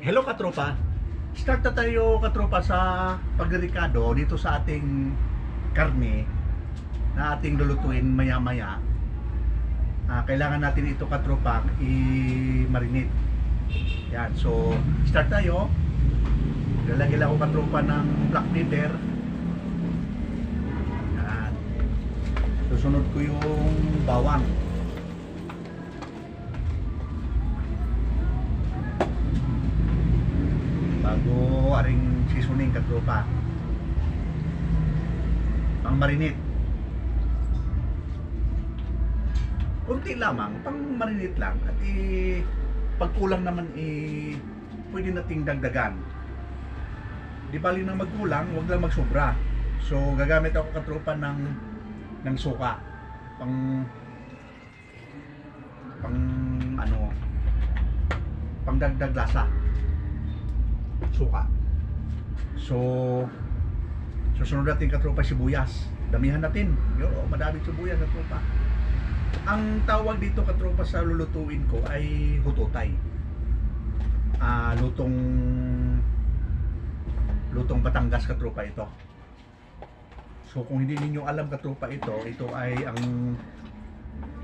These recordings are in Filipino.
Hello katropa, start na tayo katropa sa pagderikado dito sa ating karne na ating lulutuin maya maya. Kailangan natin ito katropa i-marinate. Yan, so start tayo. Lalagyan lang ako katropa ng black pepper. Yan. Susunod ko yung bawang. Bago aring seasoning katropa, pang marinate kunti lamang, pang marinate lang at pag kulang naman pwede nating dagdagan. Di bali na magkulang, wag lang magsobra. So gagamit ako katropa ng suka pang dagdag lasa, suka. So susunod natin katropa sibuyas. Damihan natin. Madaming sibuyas katropa. Ang tawag dito katropa sa lulutuin ko ay hututay. Lutong Batangas katropa ito. So kung hindi ninyo alam katropa ito ay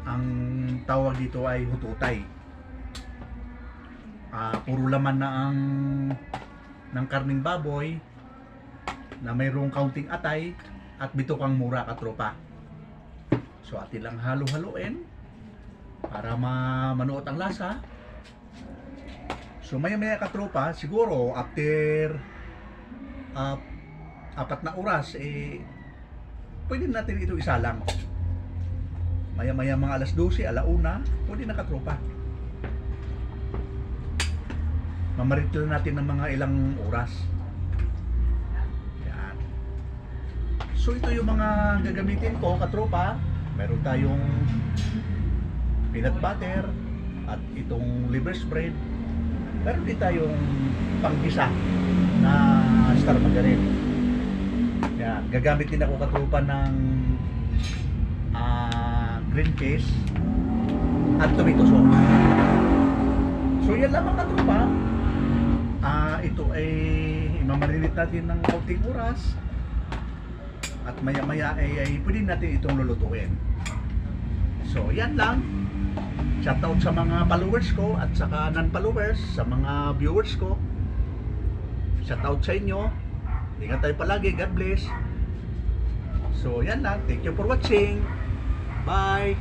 ang tawag dito ay hututay. Puro laman na ng karning baboy na mayroong kaunting atay at bitokang mura katropa. So atin lang halo-haloin para manuot ang lasa. So maya-maya katropa, siguro after 4 na oras pwede natin ito isalang. Maya-maya mga alas 12, alauna, pwede na katropa. Mamaritil natin ng mga ilang oras. Yan. So ito yung mga gagamitin ko katropa. Meron tayong peanut butter at itong liver spread. Meron din tayong panggisa na star margarine. Yan. Gagamit din ako katropa ng green cheese at tomato sauce. So yan lamang katropa. Ito ay imamarinate natin ng kaunting oras at maya-maya ay pwede natin itong lulutuin. So yan lang. Shoutout sa mga followers ko at saka non-followers, sa mga viewers ko. Shoutout sa inyo. Ingat tayo palagi. God bless. So yan lang. Thank you for watching. Bye.